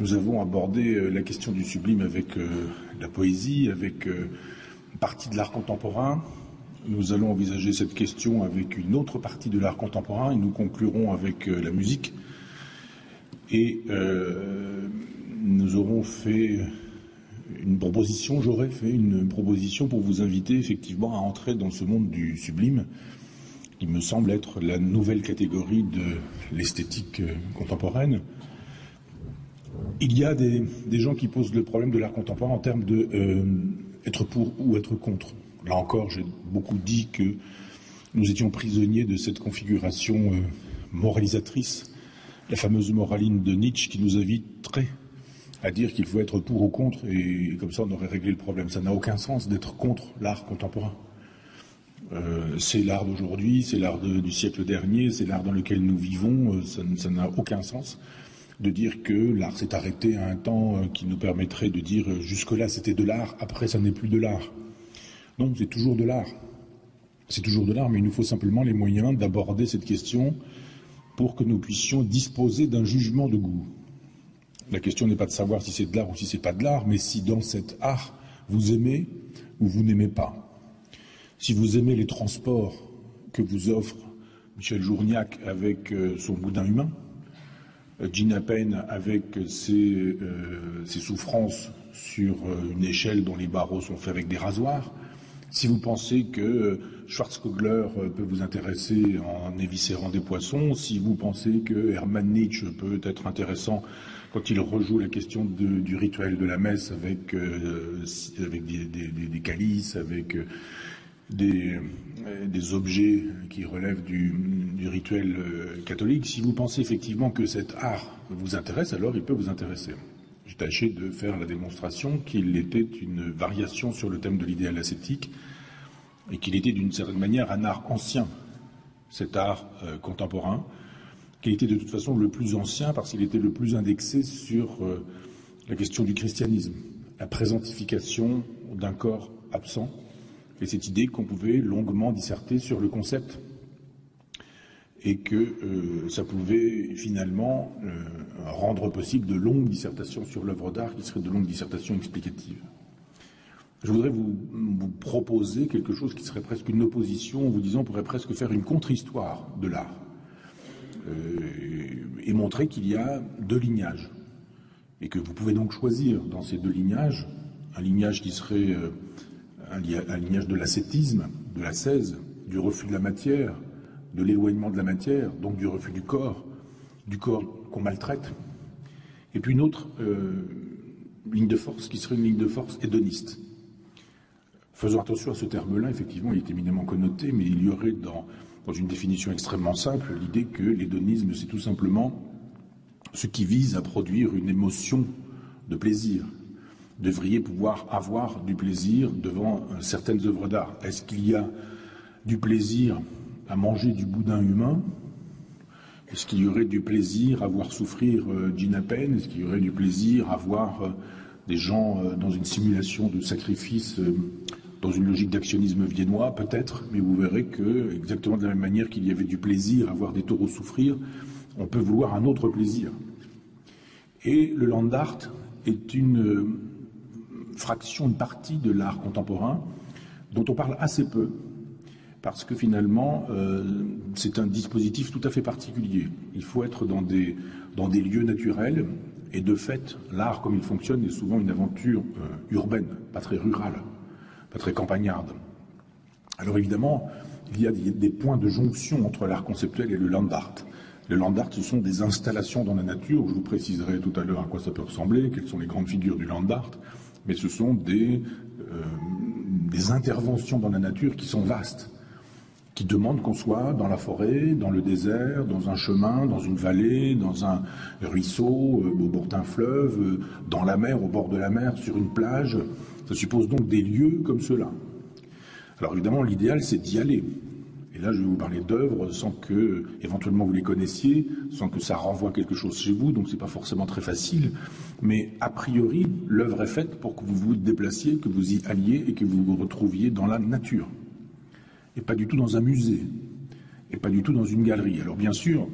Nous avons abordé la question du sublime avec la poésie, avec une partie de l'art contemporain. Nous allons envisager cette question avec une autre partie de l'art contemporain et nous conclurons avec la musique. Et nous aurons fait une proposition, j'aurais fait une proposition pour vous inviter effectivement à entrer dans ce monde du sublime, qui me semble être la nouvelle catégorie de l'esthétique contemporaine. Il y a des gens qui posent le problème de l'art contemporain en termes de être pour ou être contre. Là encore, j'ai beaucoup dit que nous étions prisonniers de cette configuration moralisatrice, la fameuse moraline de Nietzsche qui nous inviterait à dire qu'il faut être pour ou contre, et comme ça on aurait réglé le problème. Ça n'a aucun sens d'être contre l'art contemporain. C'est l'art d'aujourd'hui, c'est l'art du siècle dernier, c'est l'art dans lequel nous vivons, ça n'a aucun sens de dire que l'art s'est arrêté à un temps qui nous permettrait de dire jusque-là c'était de l'art, après ça n'est plus de l'art. Non, c'est toujours de l'art. C'est toujours de l'art, mais il nous faut simplement les moyens d'aborder cette question pour que nous puissions disposer d'un jugement de goût. La question n'est pas de savoir si c'est de l'art ou si c'est pas de l'art, mais si dans cet art vous aimez ou vous n'aimez pas. Si vous aimez les transports que vous offre Michel Journiac avec son boudin humain, Gina Penn avec ses souffrances sur une échelle dont les barreaux sont faits avec des rasoirs, si vous pensez que Schwarzkogler peut vous intéresser en éviscérant des poissons, si vous pensez que Hermann Nietzsche peut être intéressant quand il rejoue la question du rituel de la messe avec des calices, avec des objets qui relèvent du rituel catholique, si vous pensez effectivement que cet art vous intéresse, alors il peut vous intéresser. J'ai tâché de faire la démonstration qu'il était une variation sur le thème de l'idéal ascétique et qu'il était d'une certaine manière un art ancien, cet art contemporain, qu'il était de toute façon le plus ancien parce qu'il était le plus indexé sur la question du christianisme, la présentification d'un corps absent et cette idée qu'on pouvait longuement disserter sur le concept et que ça pouvait finalement rendre possible de longues dissertations sur l'œuvre d'art qui seraient de longues dissertations explicatives. Je voudrais vous proposer quelque chose qui serait presque une opposition, en vous disant on pourrait presque faire une contre-histoire de l'art et montrer qu'il y a deux lignages et que vous pouvez donc choisir dans ces deux lignages un lignage qui serait un lignage de l'ascétisme, de l'ascèse, du refus de la matière, de l'éloignement de la matière, donc du refus du corps qu'on maltraite, et puis une autre ligne de force qui serait une ligne de force hédoniste. Faisons attention à ce terme-là, effectivement, il est éminemment connoté, mais il y aurait dans une définition extrêmement simple l'idée que l'hédonisme, c'est tout simplement ce qui vise à produire une émotion de plaisir. Vous devriez pouvoir avoir du plaisir devant certaines œuvres d'art. Est-ce qu'il y a du plaisir à manger du boudin humain? Est-ce qu'il y aurait du plaisir à voir souffrir Gina Penn? Est-ce qu'il y aurait du plaisir à voir des gens dans une simulation de sacrifice, dans une logique d'actionnisme viennois? Peut-être, mais vous verrez que, exactement de la même manière qu'il y avait du plaisir à voir des taureaux souffrir, on peut vouloir un autre plaisir. Et le land art est une fraction, une partie de l'art contemporain dont on parle assez peu, parce que finalement, c'est un dispositif tout à fait particulier. Il faut être dans des lieux naturels, et de fait, l'art, comme il fonctionne, est souvent une aventure urbaine, pas très rurale, pas très campagnarde. Alors évidemment, il y a des points de jonction entre l'art conceptuel et le land art. Le land art, ce sont des installations dans la nature. Je vous préciserai tout à l'heure à quoi ça peut ressembler, quelles sont les grandes figures du land art, mais ce sont des interventions dans la nature qui sont vastes, qui demandent qu'on soit dans la forêt, dans le désert, dans un chemin, dans une vallée, dans un ruisseau, au bord d'un fleuve, dans la mer, au bord de la mer, sur une plage. Ça suppose donc des lieux comme cela. Alors évidemment, l'idéal, c'est d'y aller. Et là, je vais vous parler d'œuvres sans que, éventuellement, vous les connaissiez, sans que ça renvoie quelque chose chez vous, donc c'est pas forcément très facile. Mais a priori, l'œuvre est faite pour que vous vous déplaciez, que vous y alliez et que vous vous retrouviez dans la nature. Et pas du tout dans un musée, et pas du tout dans une galerie. Alors bien sûr,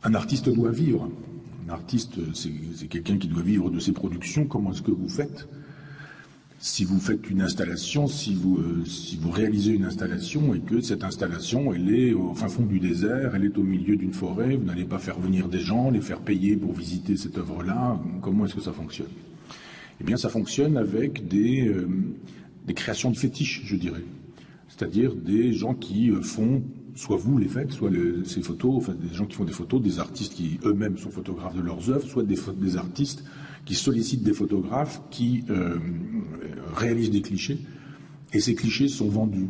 un artiste doit vivre. Un artiste, c'est quelqu'un qui doit vivre de ses productions. Comment est-ce que vous faites? Si vous faites une installation, si vous réalisez une installation et que cette installation, elle est au fin fond du désert, elle est au milieu d'une forêt, vous n'allez pas faire venir des gens, les faire payer pour visiter cette œuvre-là, comment est-ce que ça fonctionne? Eh bien, ça fonctionne avec des créations de fétiches, je dirais. C'est-à-dire des gens qui font, soit vous les faites, soit ces photos, enfin des gens qui font des photos, des artistes qui eux-mêmes sont photographes de leurs œuvres, soit des artistes qui sollicitent des photographes, qui réalisent des clichés, et ces clichés sont vendus.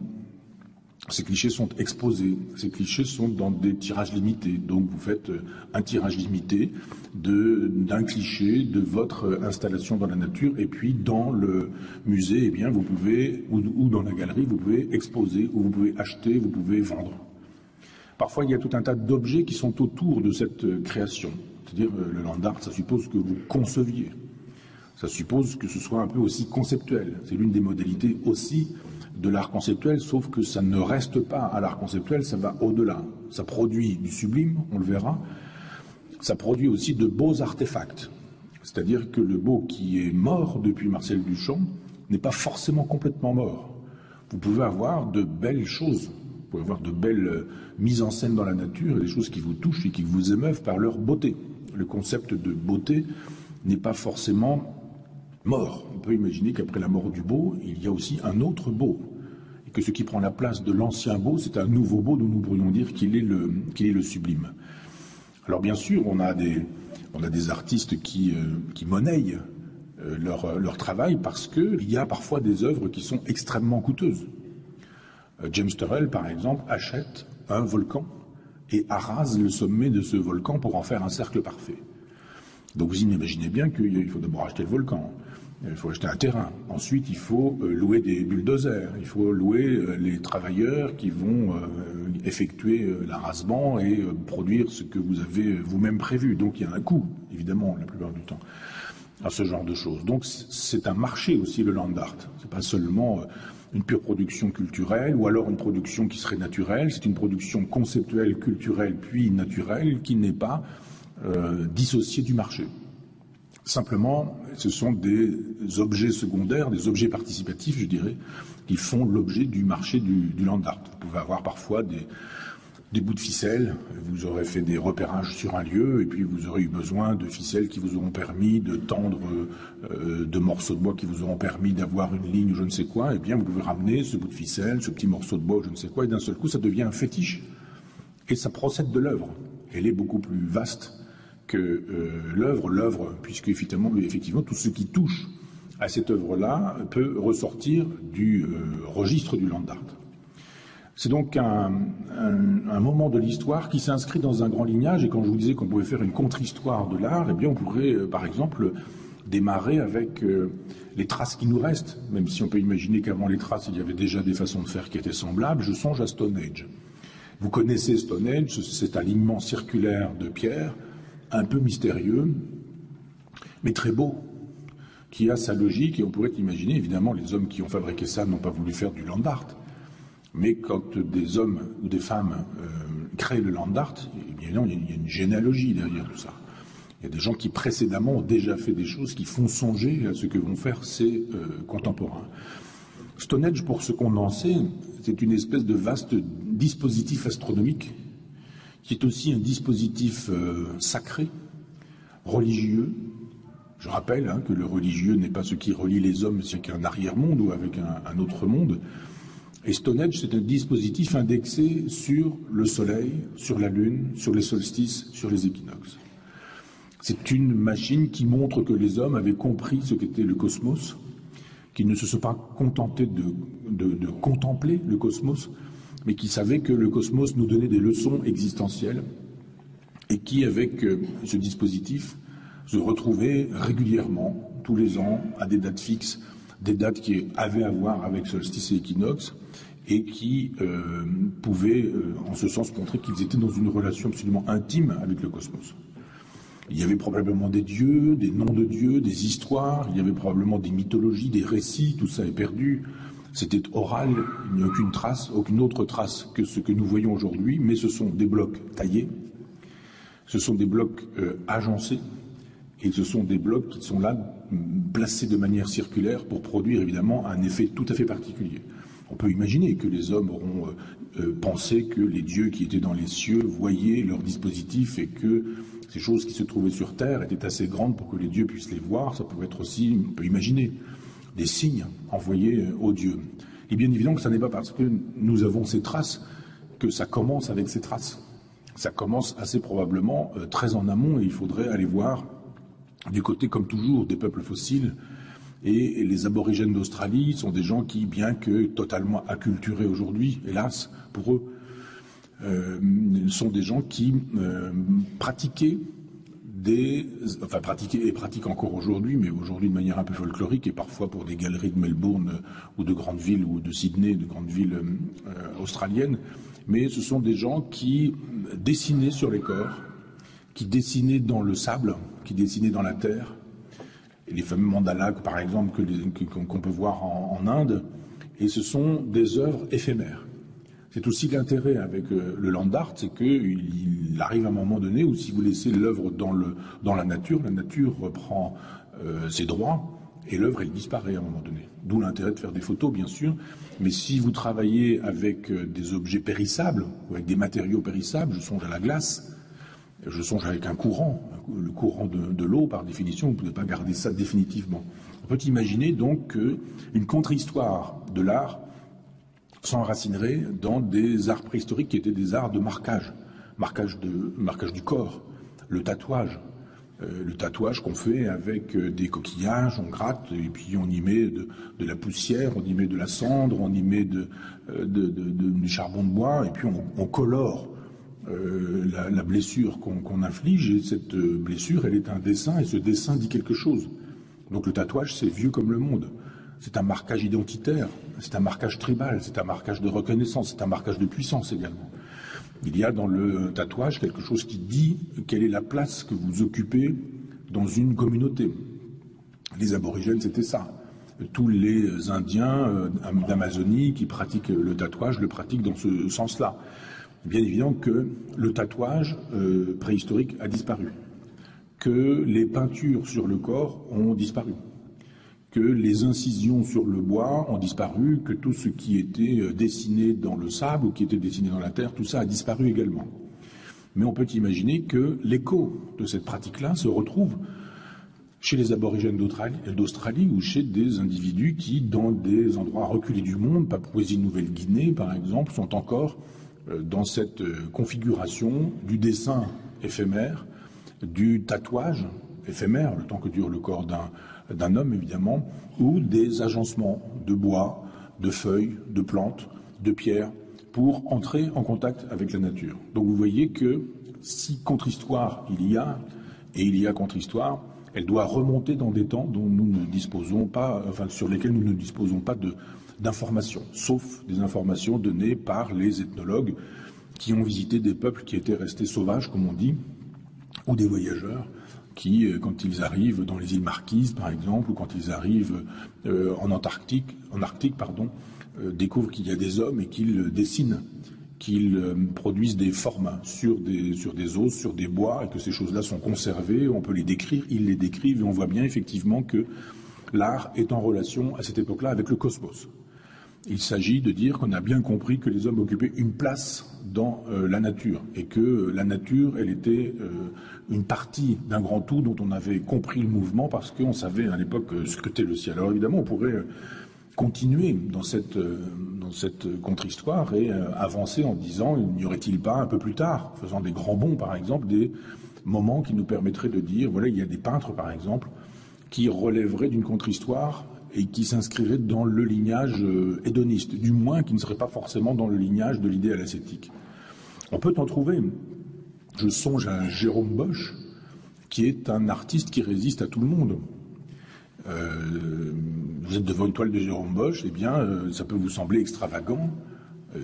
Ces clichés sont exposés, ces clichés sont dans des tirages limités. Donc vous faites un tirage limité d'un cliché de votre installation dans la nature, et puis dans le musée, eh bien vous pouvez, ou dans la galerie, vous pouvez exposer, ou vous pouvez acheter, vous pouvez vendre. Parfois il y a tout un tas d'objets qui sont autour de cette création. C'est-à-dire le land art, ça suppose que vous conceviez. Ça suppose que ce soit un peu aussi conceptuel. C'est l'une des modalités aussi de l'art conceptuel, sauf que ça ne reste pas à l'art conceptuel, ça va au-delà. Ça produit du sublime, on le verra. Ça produit aussi de beaux artefacts. C'est-à-dire que le beau qui est mort depuis Marcel Duchamp n'est pas forcément complètement mort. Vous pouvez avoir de belles choses, vous pouvez avoir de belles mises en scène dans la nature, et des choses qui vous touchent et qui vous émeuvent par leur beauté. Le concept de beauté n'est pas forcément mort. On peut imaginer qu'après la mort du beau, il y a aussi un autre beau. Et que ce qui prend la place de l'ancien beau, c'est un nouveau beau dont nous pourrions dire qu'il est le sublime. Alors bien sûr, on a des artistes qui monnaient leur travail parce qu'il y a parfois des œuvres qui sont extrêmement coûteuses. James Turrell, par exemple, achète un volcan et arrase le sommet de ce volcan pour en faire un cercle parfait. Donc vous imaginez bien qu'il faut d'abord acheter le volcan, il faut acheter un terrain, ensuite il faut louer des bulldozers, il faut louer les travailleurs qui vont effectuer l'arasement et produire ce que vous avez vous-même prévu. Donc il y a un coût, évidemment, la plupart du temps, à ce genre de choses. Donc c'est un marché aussi, le land art. C'est pas seulement une pure production culturelle ou alors une production qui serait naturelle, c'est une production conceptuelle, culturelle, puis naturelle, qui n'est pas dissociée du marché. Simplement, ce sont des objets secondaires, des objets participatifs, je dirais, qui font l'objet du marché du land art. Vous pouvez avoir parfois des bouts de ficelle, vous aurez fait des repérages sur un lieu, et puis vous aurez eu besoin de ficelles qui vous auront permis de tendre de morceaux de bois qui vous auront permis d'avoir une ligne ou je ne sais quoi, et bien vous pouvez ramener ce bout de ficelle, ce petit morceau de bois ou je ne sais quoi, et d'un seul coup ça devient un fétiche. Et ça procède de l'œuvre. Elle est beaucoup plus vaste que l'œuvre, puisque effectivement tout ce qui touche à cette œuvre-là peut ressortir du registre du land art. C'est donc un moment de l'histoire qui s'inscrit dans un grand lignage, et quand je vous disais qu'on pouvait faire une contre-histoire de l'art, eh bien on pourrait par exemple démarrer avec les traces qui nous restent, même si on peut imaginer qu'avant les traces il y avait déjà des façons de faire qui étaient semblables. Je songe à Stonehenge. Vous connaissez Stonehenge, cet alignement circulaire de pierre, un peu mystérieux, mais très beau, qui a sa logique, et on pourrait imaginer, évidemment, les hommes qui ont fabriqué ça n'ont pas voulu faire du land art, mais quand des hommes ou des femmes créent le land art, eh bien, il y a une généalogie derrière tout ça. Il y a des gens qui précédemment ont déjà fait des choses qui font songer à ce que vont faire ces contemporains. Stonehenge, pour ce qu'on en sait, c'est une espèce de vaste dispositif astronomique qui est aussi un dispositif sacré, religieux. Je rappelle que le religieux n'est pas ce qui relie les hommes avec un arrière-monde ou avec un autre monde. Et Stonehenge, c'est un dispositif indexé sur le soleil, sur la lune, sur les solstices, sur les équinoxes. C'est une machine qui montre que les hommes avaient compris ce qu'était le cosmos, qu'ils ne se sont pas contentés de contempler le cosmos, mais qui savaient que le cosmos nous donnait des leçons existentielles, et qui, avec ce dispositif, se retrouvaient régulièrement, tous les ans, à des dates fixes, des dates qui avaient à voir avec solstice et équinoxe, et qui pouvaient, en ce sens, montrer qu'ils étaient dans une relation absolument intime avec le cosmos. Il y avait probablement des dieux, des noms de dieux, des histoires, il y avait probablement des mythologies, des récits, tout ça est perdu. C'était oral, il n'y a aucune trace, aucune autre trace que ce que nous voyons aujourd'hui, mais ce sont des blocs taillés, Ce sont des blocs agencés, et ce sont des blocs qui sont là, placés de manière circulaire pour produire évidemment un effet tout à fait particulier. On peut imaginer que les hommes auront pensé que les dieux qui étaient dans les cieux voyaient leurs dispositifs et que ces choses qui se trouvaient sur Terre étaient assez grandes pour que les dieux puissent les voir. Ça pouvait être aussi, on peut imaginer, des signes envoyés aux dieux. Il est bien évident que ce n'est pas parce que nous avons ces traces que ça commence avec ces traces. Ça commence assez probablement très en amont et il faudrait aller voir du côté, comme toujours, des peuples fossiles. Et les aborigènes d'Australie sont des gens qui, bien que totalement acculturés aujourd'hui, hélas, pour eux, sont des gens qui pratiquaient et pratiquent encore aujourd'hui, mais aujourd'hui de manière un peu folklorique et parfois pour des galeries de Melbourne ou de grandes villes ou de Sydney, de grandes villes australiennes. Mais ce sont des gens qui dessinaient sur les corps, qui dessinaient dans le sable, qui dessinaient dans la terre. Les fameux mandalas, par exemple, qu'on peut voir en Inde, et ce sont des œuvres éphémères. C'est aussi l'intérêt avec le land art, c'est qu'il arrive un moment donné où si vous laissez l'œuvre dans la nature reprend ses droits, et l'œuvre, elle disparaît à un moment donné. D'où l'intérêt de faire des photos, bien sûr, mais si vous travaillez avec des objets périssables, ou avec des matériaux périssables, je songe à la glace, je songe avec un courant, le courant de l'eau, par définition, vous ne pouvez pas garder ça définitivement. On peut imaginer donc qu'une contre-histoire de l'art s'enracinerait dans des arts préhistoriques qui étaient des arts de marquage du corps, le tatouage qu'on fait avec des coquillages, on gratte et puis on y met de la poussière, on y met de la cendre, on y met du charbon de bois et puis on colore la blessure qu'on inflige, et cette blessure, elle est un dessin, et ce dessin dit quelque chose. Donc le tatouage, c'est vieux comme le monde. C'est un marquage identitaire, c'est un marquage tribal, c'est un marquage de reconnaissance, c'est un marquage de puissance également. Il y a dans le tatouage quelque chose qui dit quelle est la place que vous occupez dans une communauté. Les aborigènes, c'était ça. Tous les Indiens d'Amazonie qui pratiquent le tatouage le pratiquent dans ce sens-là. Bien évident que le tatouage préhistorique a disparu, que les peintures sur le corps ont disparu, que les incisions sur le bois ont disparu, que tout ce qui était dessiné dans le sable ou qui était dessiné dans la terre, tout ça a disparu également. Mais on peut imaginer que l'écho de cette pratique-là se retrouve chez les aborigènes d'Australie ou chez des individus qui, dans des endroits reculés du monde, Papouasie-Nouvelle-Guinée par exemple, sont encore dans cette configuration du dessin éphémère, du tatouage éphémère, le temps que dure le corps d'un homme évidemment, ou des agencements de bois, de feuilles, de plantes, de pierres, pour entrer en contact avec la nature. Donc vous voyez que si contre-histoire il y a, et il y a contre-histoire, elle doit remonter dans des temps dont nous ne disposons pas, enfin sur lesquels nous ne disposons pas d'informations, sauf des informations données par les ethnologues qui ont visité des peuples qui étaient restés sauvages, comme on dit, ou des voyageurs qui, quand ils arrivent dans les îles Marquises, par exemple, ou quand ils arrivent en Arctique, découvrent qu'il y a des hommes et qu'ils dessinent, qu'ils produisent des formes sur des os, sur des bois, et que ces choses-là sont conservées, on peut les décrire, ils les décrivent, et on voit bien effectivement que l'art est en relation à cette époque-là avec le cosmos. Il s'agit de dire qu'on a bien compris que les hommes occupaient une place dans la nature et que la nature, elle était une partie d'un grand tout dont on avait compris le mouvement parce qu'on savait à l'époque scruter le ciel. Alors évidemment, on pourrait continuer dans cette contre-histoire et avancer en disant, n'y aurait-il pas un peu plus tard, faisant des grands bonds par exemple, des moments qui nous permettraient de dire, voilà, il y a des peintres par exemple qui relèveraient d'une contre-histoire et qui s'inscrirait dans le lignage hédoniste, du moins qui ne serait pas forcément dans le lignage de l'idéal ascétique. On peut en trouver. Je songe à Jérôme Bosch, qui est un artiste qui résiste à tout le monde. Vous êtes devant une toile de Jérôme Bosch, eh bien, ça peut vous sembler extravagant,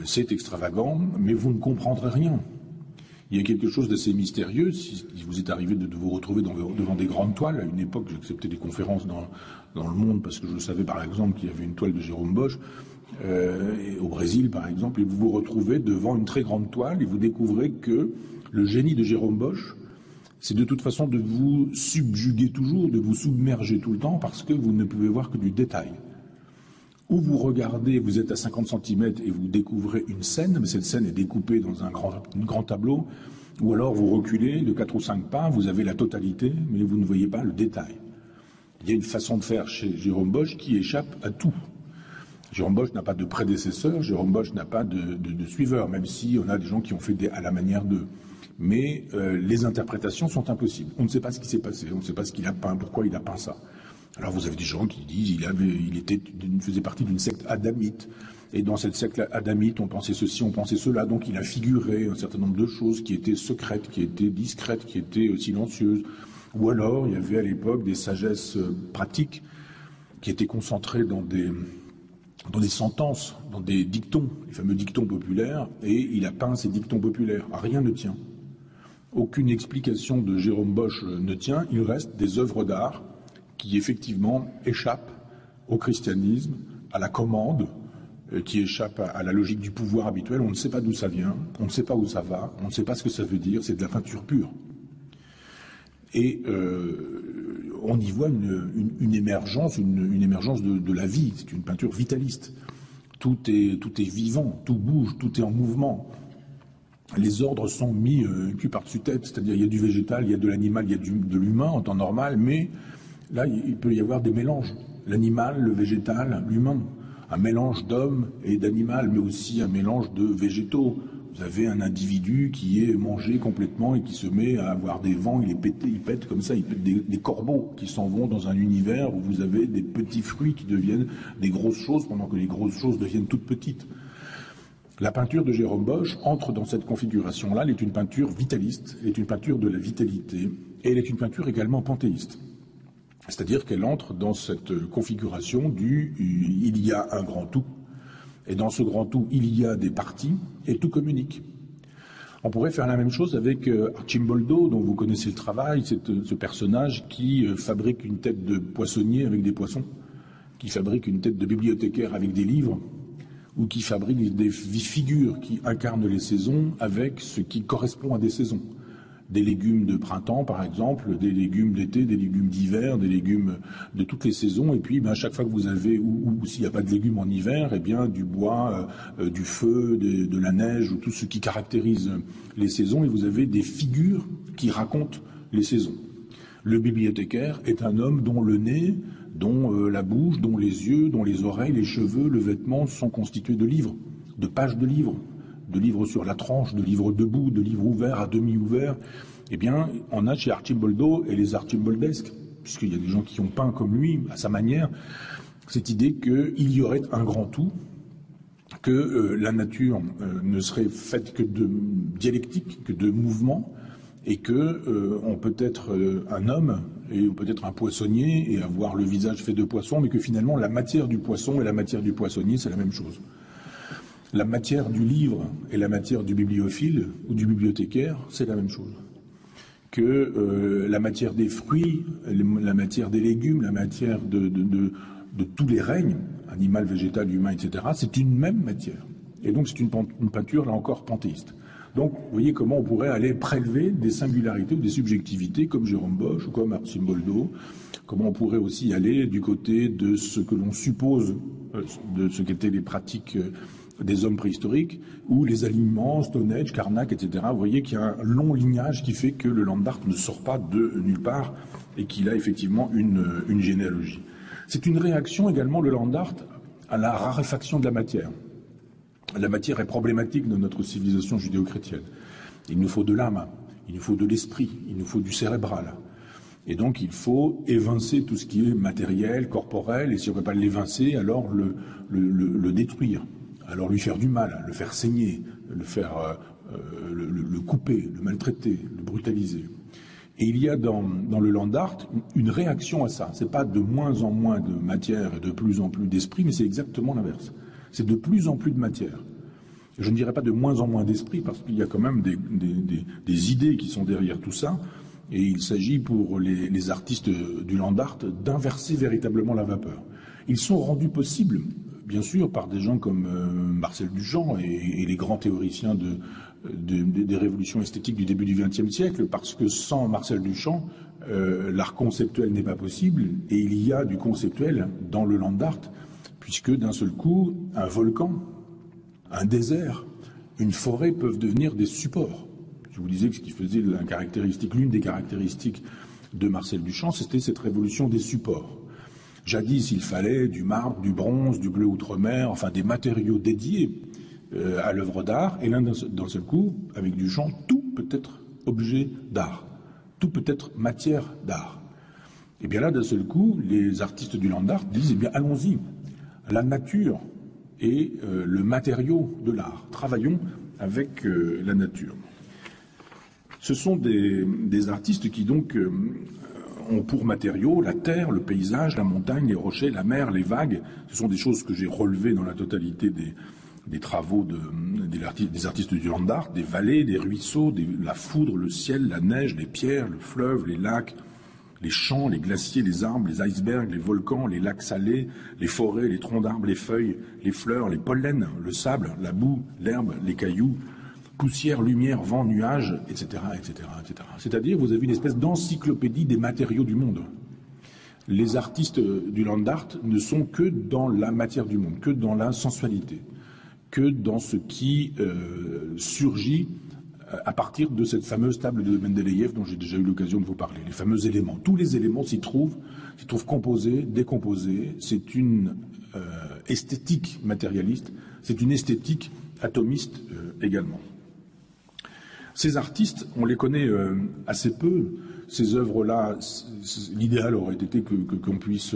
c'est extravagant, mais vous ne comprendrez rien. Il y a quelque chose d'assez mystérieux. Si vous est arrivé de vous retrouver devant des grandes toiles, à une époque, j'acceptais des conférences dans le monde parce que je savais par exemple qu'il y avait une toile de Jérôme Bosch au Brésil par exemple, et vous vous retrouvez devant une très grande toile et vous découvrez que le génie de Jérôme Bosch c'est de toute façon de vous subjuguer toujours, de vous submerger tout le temps, parce que vous ne pouvez voir que du détail. Ou vous regardez, vous êtes à 50 cm et vous découvrez une scène, mais cette scène est découpée dans un grand tableau, ou alors vous reculez de 4 ou 5 pas, vous avez la totalité, mais vous ne voyez pas le détail. Il y a une façon de faire chez Jérôme Bosch qui échappe à tout. Jérôme Bosch n'a pas de prédécesseur, Jérôme Bosch n'a pas de suiveur, même si on a des gens qui ont fait à la manière d'eux. Mais les interprétations sont impossibles. On ne sait pas ce qui s'est passé, on ne sait pas ce qu'il a peint, pourquoi il a peint ça. Alors vous avez des gens qui disent il faisait partie d'une secte adamite, et dans cette secte adamite on pensait ceci, on pensait cela, donc il a figuré un certain nombre de choses qui étaient secrètes, qui étaient discrètes, qui étaient silencieuses. Ou alors il y avait à l'époque des sagesses pratiques qui étaient concentrées dans des sentences, dans des dictons, les fameux dictons populaires, et il a peint ces dictons populaires. Rien ne tient. Aucune explication de Jérôme Bosch ne tient, il reste des œuvres d'art qui effectivement échappent au christianisme, à la commande, qui échappent à la logique du pouvoir habituel. On ne sait pas d'où ça vient, on ne sait pas où ça va, on ne sait pas ce que ça veut dire, c'est de la peinture pure. Et on y voit une émergence, une émergence de la vie. C'est une peinture vitaliste. Tout est vivant, tout bouge, tout est en mouvement. Les ordres sont mis cul par-dessus tête, c'est-à-dire il y a du végétal, il y a de l'animal, il y a de l'humain en temps normal, mais là il peut y avoir des mélanges. L'animal, le végétal, l'humain. Un mélange d'homme et d'animal, mais aussi un mélange de végétaux. Vous avez un individu qui est mangé complètement et qui se met à avoir des vents, il pète comme ça, il pète des corbeaux qui s'en vont dans un univers où vous avez des petits fruits qui deviennent des grosses choses pendant que les grosses choses deviennent toutes petites. La peinture de Jérôme Bosch entre dans cette configuration-là, elle est une peinture vitaliste, elle est une peinture de la vitalité, et elle est une peinture également panthéiste. C'est-à-dire qu'elle entre dans cette configuration il y a un grand tout, et dans ce grand tout, il y a des parties, et tout communique. On pourrait faire la même chose avec Arcimboldo, dont vous connaissez le travail, ce personnage qui fabrique une tête de poissonnier avec des poissons, qui fabrique une tête de bibliothécaire avec des livres, ou qui fabrique des figures qui incarnent les saisons avec ce qui correspond à des saisons. Des légumes de printemps, par exemple, des légumes d'été, des légumes d'hiver, des légumes de toutes les saisons. Et puis, à chaque fois que vous avez, ou s'il n'y a pas de légumes en hiver, eh bien, du bois, du feu, de la neige, ou tout ce qui caractérise les saisons. Et vous avez des figures qui racontent les saisons. Le bibliothécaire est un homme dont le nez, dont la bouche, dont les yeux, dont les oreilles, les cheveux, le vêtement sont constitués de livres, de pages de livres sur la tranche, de livres debout, de livres ouverts, à demi ouverts. Eh bien, on a chez Arcimboldo et les archimboldesques, puisqu'il y a des gens qui ont peint comme lui, à sa manière, cette idée qu'il y aurait un grand tout, que la nature ne serait faite que de dialectique, que de mouvement, et que on peut être un homme et on peut être un poissonnier et avoir le visage fait de poisson, mais que finalement la matière du poisson et la matière du poissonnier, c'est la même chose. La matière du livre et la matière du bibliophile ou du bibliothécaire, c'est la même chose. Que la matière des fruits, la matière des légumes, la matière de tous les règnes, animal, végétal, humain, etc., c'est une même matière. Et donc c'est une peinture, là encore, panthéiste. Donc, vous voyez comment on pourrait aller prélever des singularités ou des subjectivités comme Jérôme Bosch ou comme Arcimboldo, comment on pourrait aussi aller du côté de ce que l'on suppose de ce qu'étaient les pratiques des hommes préhistoriques, ou les aliments, Stonehenge, Karnak, etc. Vous voyez qu'il y a un long lignage qui fait que le land art ne sort pas de nulle part et qu'il a effectivement une généalogie. C'est une réaction également, le land art, à la raréfaction de la matière. La matière est problématique de notre civilisation judéo-chrétienne. Il nous faut de l'âme, il nous faut de l'esprit, il nous faut du cérébral. Et donc il faut évincer tout ce qui est matériel, corporel, et si on ne peut pas l'évincer, alors le détruire. Alors lui faire du mal, le faire saigner, le couper, le maltraiter, le brutaliser. Et il y a dans le land art une réaction à ça. C'est pas de moins en moins de matière et de plus en plus d'esprit, mais c'est exactement l'inverse. C'est de plus en plus de matière. Je ne dirais pas de moins en moins d'esprit, parce qu'il y a quand même des idées qui sont derrière tout ça, et il s'agit pour les artistes du land art d'inverser véritablement la vapeur. Ils sont rendus possibles, bien sûr, par des gens comme Marcel Duchamp et les grands théoriciens des révolutions esthétiques du début du XXe siècle, parce que sans Marcel Duchamp, l'art conceptuel n'est pas possible, et il y a du conceptuel dans le land art, puisque d'un seul coup, un volcan, un désert, une forêt peuvent devenir des supports. Je vous disais que ce qui faisait l'une des caractéristiques de Marcel Duchamp, c'était cette révolution des supports. Jadis, il fallait du marbre, du bronze, du bleu outre-mer, enfin des matériaux dédiés à l'œuvre d'art, et là, d'un seul coup, avec Duchamp, tout peut être objet d'art, tout peut être matière d'art. Et bien là, d'un seul coup, les artistes du land art disent, eh bien, allons-y, la nature est le matériau de l'art, travaillons avec la nature. Ce sont des artistes qui donc ont pour matériaux la terre, le paysage, la montagne, les rochers, la mer, les vagues. Ce sont des choses que j'ai relevées dans la totalité des travaux des artistes du land art, des vallées, des ruisseaux, la foudre, le ciel, la neige, les pierres, le fleuve, les lacs, les champs, les glaciers, les arbres, les icebergs, les volcans, les lacs salés, les forêts, les troncs d'arbres, les feuilles, les fleurs, les pollens, le sable, la boue, l'herbe, les cailloux, poussière, lumière, vent, nuages, etc., etc., etc. C'est-à-dire, vous avez une espèce d'encyclopédie des matériaux du monde. Les artistes du land art ne sont que dans la matière du monde, que dans la sensualité, que dans ce qui surgit à partir de cette fameuse table de Mendeleïev dont j'ai déjà eu l'occasion de vous parler. Les fameux éléments. Tous les éléments s'y trouvent composés, décomposés. C'est une esthétique matérialiste, c'est une esthétique atomiste également. Ces artistes, on les connaît assez peu. Ces œuvres-là, l'idéal aurait été qu'on puisse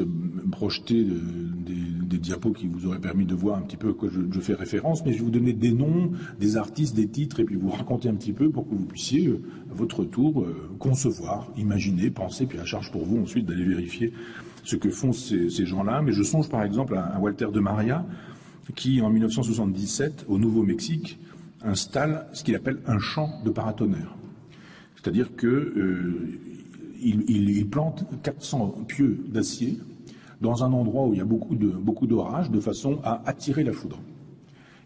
projeter des diapos qui vous auraient permis de voir un petit peu à quoi je fais référence, mais je vais vous donner des noms, des artistes, des titres, et puis vous raconter un petit peu pour que vous puissiez, à votre tour, concevoir, imaginer, penser, puis à charge pour vous ensuite d'aller vérifier ce que font ces gens-là. Mais je songe par exemple à Walter de Maria, qui en 1977, au Nouveau-Mexique, installe ce qu'il appelle un champ de paratonnerre. C'est-à-dire qu'il plante 400 pieux d'acier dans un endroit où il y a beaucoup d'orages, de façon à attirer la foudre.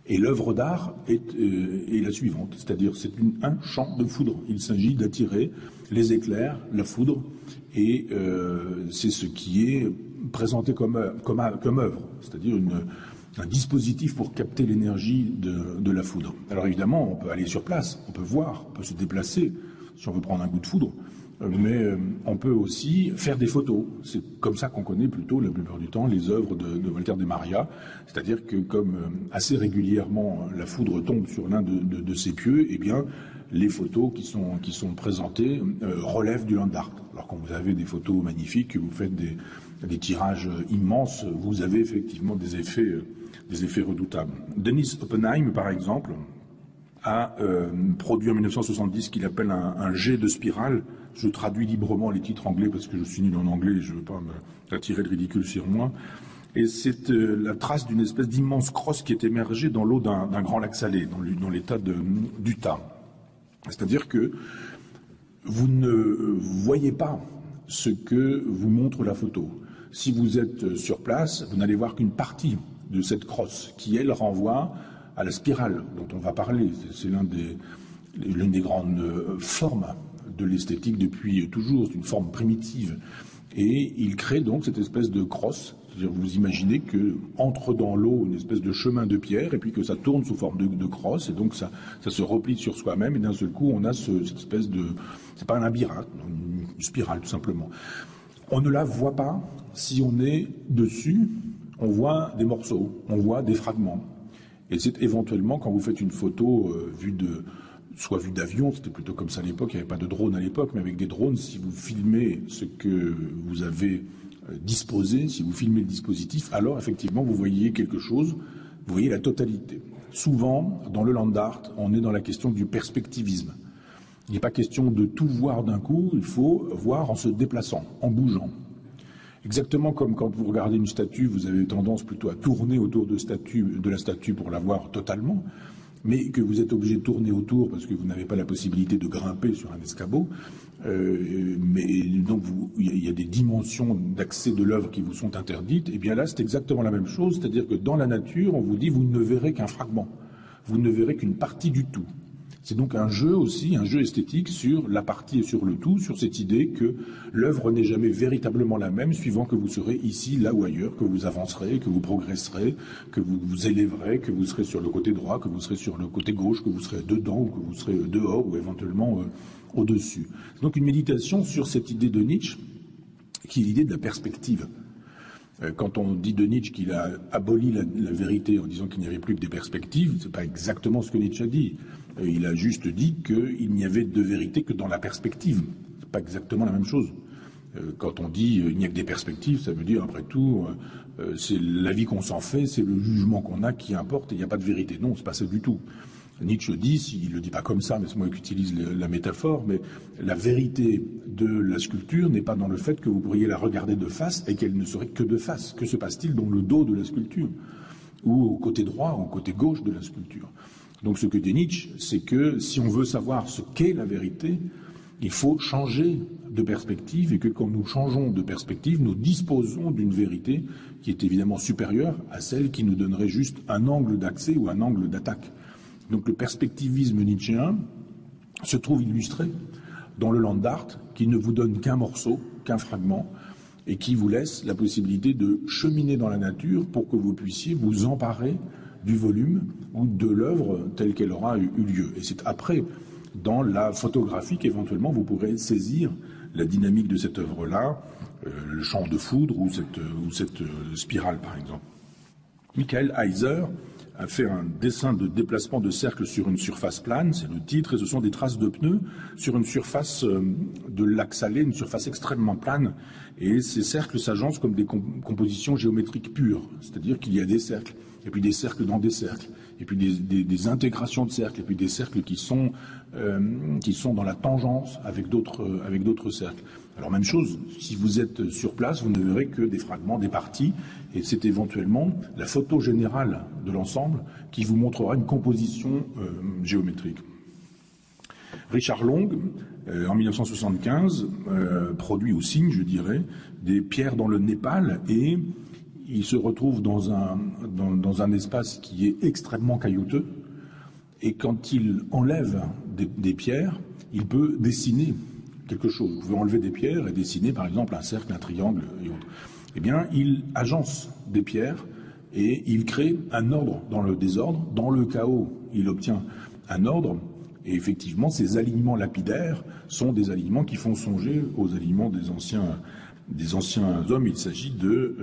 Et l'œuvre d'art est la suivante, c'est-à-dire c'est un champ de foudre. Il s'agit d'attirer les éclairs, la foudre, et c'est ce qui est présenté comme œuvre, c'est-à-dire un dispositif pour capter l'énergie de la foudre. Alors évidemment, on peut aller sur place, on peut voir, on peut se déplacer si on veut prendre un coup de foudre, mais on peut aussi faire des photos. C'est comme ça qu'on connaît plutôt la plupart du temps les œuvres de Walter de Maria, c'est-à-dire que comme assez régulièrement la foudre tombe sur l'un de ces pieux, eh bien les photos qui sont présentées relèvent du land art. Alors quand vous avez des photos magnifiques, que vous faites des tirages immenses, vous avez effectivement des effets redoutables. Dennis Oppenheim, par exemple, a produit en 1970 ce qu'il appelle un jet de spirale. Je traduis librement les titres anglais parce que je suis nul en anglais et je ne veux pas m'attirer de ridicule sur moi. Et c'est la trace d'une espèce d'immense crosse qui est émergée dans l'eau d'un grand lac salé, dans l'état d'Utah. C'est-à-dire que vous ne voyez pas ce que vous montre la photo. Si vous êtes sur place, vous n'allez voir qu'une partie de cette crosse qui, elle, renvoie à la spirale dont on va parler. C'est l'une des grandes formes de l'esthétique depuis toujours. C'est une forme primitive. Et il crée donc cette espèce de crosse. C'est-à-dire, vous imaginez que entre dans l'eau une espèce de chemin de pierre et puis que ça tourne sous forme de crosse et donc ça se replie sur soi-même et d'un seul coup on a cette espèce de... C'est pas un labyrinthe, une spirale tout simplement. On ne la voit pas si on est dessus, on voit des morceaux, on voit des fragments. Et c'est éventuellement, quand vous faites une photo soit vue d'avion, c'était plutôt comme ça à l'époque, il n'y avait pas de drone à l'époque, mais avec des drones, si vous filmez ce que vous avez disposé, si vous filmez le dispositif, alors effectivement vous voyez quelque chose, vous voyez la totalité. Souvent, dans le land art, on est dans la question du perspectivisme. Il n'est pas question de tout voir d'un coup, il faut voir en se déplaçant, en bougeant. Exactement comme quand vous regardez une statue, vous avez tendance plutôt à tourner autour de la statue pour la voir totalement, mais que vous êtes obligé de tourner autour parce que vous n'avez pas la possibilité de grimper sur un escabeau. Mais donc il y a des dimensions d'accès de l'œuvre qui vous sont interdites. Et bien là, c'est exactement la même chose, c'est-à-dire que dans la nature, on vous dit vous ne verrez qu'un fragment, vous ne verrez qu'une partie du tout. C'est donc un jeu aussi, un jeu esthétique sur la partie et sur le tout, sur cette idée que l'œuvre n'est jamais véritablement la même suivant que vous serez ici, là ou ailleurs, que vous avancerez, que vous progresserez, que vous vous élèverez, que vous serez sur le côté droit, que vous serez sur le côté gauche, que vous serez dedans ou que vous serez dehors ou éventuellement au-dessus. C'est donc une méditation sur cette idée de Nietzsche qui est l'idée de la perspective. Quand on dit de Nietzsche qu'il a aboli la vérité en disant qu'il n'y avait plus que des perspectives, c'est pas exactement ce que Nietzsche a dit. Il a juste dit qu'il n'y avait de vérité que dans la perspective. C'est pas exactement la même chose. Quand on dit il n'y a que des perspectives, ça veut dire après tout c'est l'avis qu'on s'en fait, c'est le jugement qu'on a qui importe et il n'y a pas de vérité. Non, c'est pas ça du tout. Nietzsche dit, il le dit pas comme ça, mais c'est moi qui utilise la métaphore, mais la vérité de la sculpture n'est pas dans le fait que vous pourriez la regarder de face et qu'elle ne serait que de face. Que se passe-t-il dans le dos de la sculpture ou au côté droit ou au côté gauche de la sculpture? Donc ce que dit Nietzsche, c'est que si on veut savoir ce qu'est la vérité, il faut changer de perspective et que quand nous changeons de perspective, nous disposons d'une vérité qui est évidemment supérieure à celle qui nous donnerait juste un angle d'accès ou un angle d'attaque. Donc le perspectivisme nietzschéen se trouve illustré dans le land art qui ne vous donne qu'un morceau, qu'un fragment, et qui vous laisse la possibilité de cheminer dans la nature pour que vous puissiez vous emparer du volume ou de l'œuvre telle qu'elle aura eu lieu. Et c'est après, dans la photographie, qu'éventuellement vous pourrez saisir la dynamique de cette œuvre-là, le champ de foudre ou cette spirale par exemple. Michael Heiser a fait un dessin de déplacement de cercle sur une surface plane, c'est le titre, et ce sont des traces de pneus sur une surface de lac salé, une surface extrêmement plane, et ces cercles s'agencent comme des compositions géométriques pures, c'est-à-dire qu'il y a des cercles, et puis des cercles dans des cercles, et puis des intégrations de cercles, et puis des cercles qui sont dans la tangence avec d'autres cercles. Alors même chose, si vous êtes sur place, vous ne verrez que des fragments, des parties, et c'est éventuellement la photo générale de l'ensemble qui vous montrera une composition géométrique. Richard Long, en 1975, produit ou signe, je dirais, des pierres dans le Népal, et il se retrouve dans un espace qui est extrêmement caillouteux, et quand il enlève des pierres, il peut dessiner quelque chose. Vous pouvez enlever des pierres et dessiner par exemple un cercle, un triangle et autres. Eh bien, il agence des pierres et il crée un ordre dans le désordre. Dans le chaos, il obtient un ordre. Et effectivement, ces alignements lapidaires sont des alignements qui font songer aux alignements des anciens hommes. Il s'agit de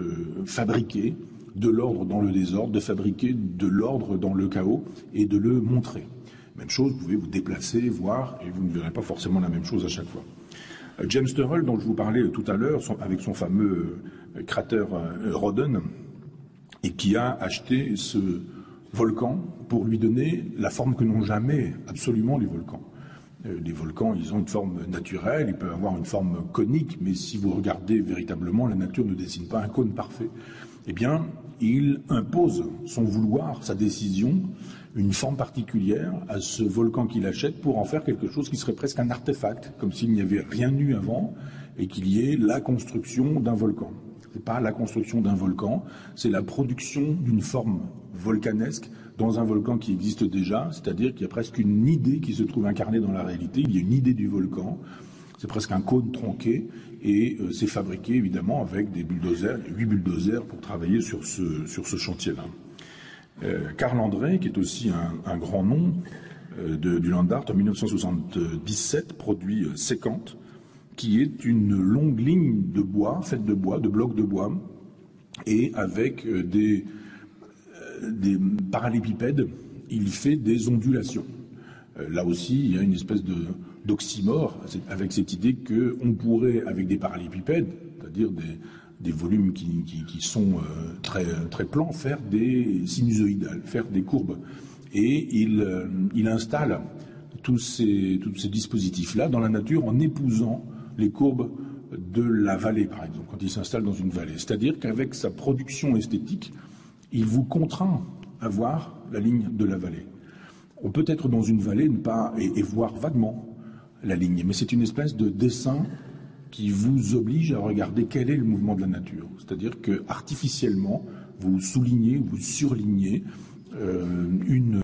fabriquer de l'ordre dans le désordre, de fabriquer de l'ordre dans le chaos et de le montrer. Même chose, vous pouvez vous déplacer, voir, et vous ne verrez pas forcément la même chose à chaque fois. James Turrell, dont je vous parlais tout à l'heure, avec son fameux cratère Roden, et qui a acheté ce volcan pour lui donner la forme que n'ont jamais absolument les volcans. Les volcans, ils ont une forme naturelle, ils peuvent avoir une forme conique, mais si vous regardez véritablement, la nature ne dessine pas un cône parfait. Eh bien, il impose son vouloir, sa décision, une forme particulière à ce volcan qu'il achète pour en faire quelque chose qui serait presque un artefact, comme s'il n'y avait rien eu avant et qu'il y ait la construction d'un volcan. Ce n'est pas la construction d'un volcan, c'est la production d'une forme volcanesque dans un volcan qui existe déjà, c'est-à-dire qu'il y a presque une idée qui se trouve incarnée dans la réalité, il y a une idée du volcan, c'est presque un cône tronqué, et c'est fabriqué évidemment avec des bulldozers, 8 bulldozers pour travailler sur ce chantier-là. Karl André, qui est aussi un grand nom du land art, en 1977 produit Sécante, qui est une longue ligne de bois, faite de bois, de blocs de bois, et avec des parallépipèdes, il fait des ondulations. Là aussi, il y a une espèce d'oxymore avec cette idée qu'on pourrait, avec des parallépipèdes, c'est-à-dire des volumes qui sont très, très plans, faire des sinusoïdales, faire des courbes. Et il installe tous ces dispositifs-là dans la nature en épousant les courbes de la vallée, par exemple, quand il s'installe dans une vallée. C'est-à-dire qu'avec sa production esthétique, il vous contraint à voir la ligne de la vallée. On peut être dans une vallée et voir vaguement la ligne, mais c'est une espèce de dessin qui vous oblige à regarder quel est le mouvement de la nature. C'est-à-dire que artificiellement, vous soulignez, vous surlignez une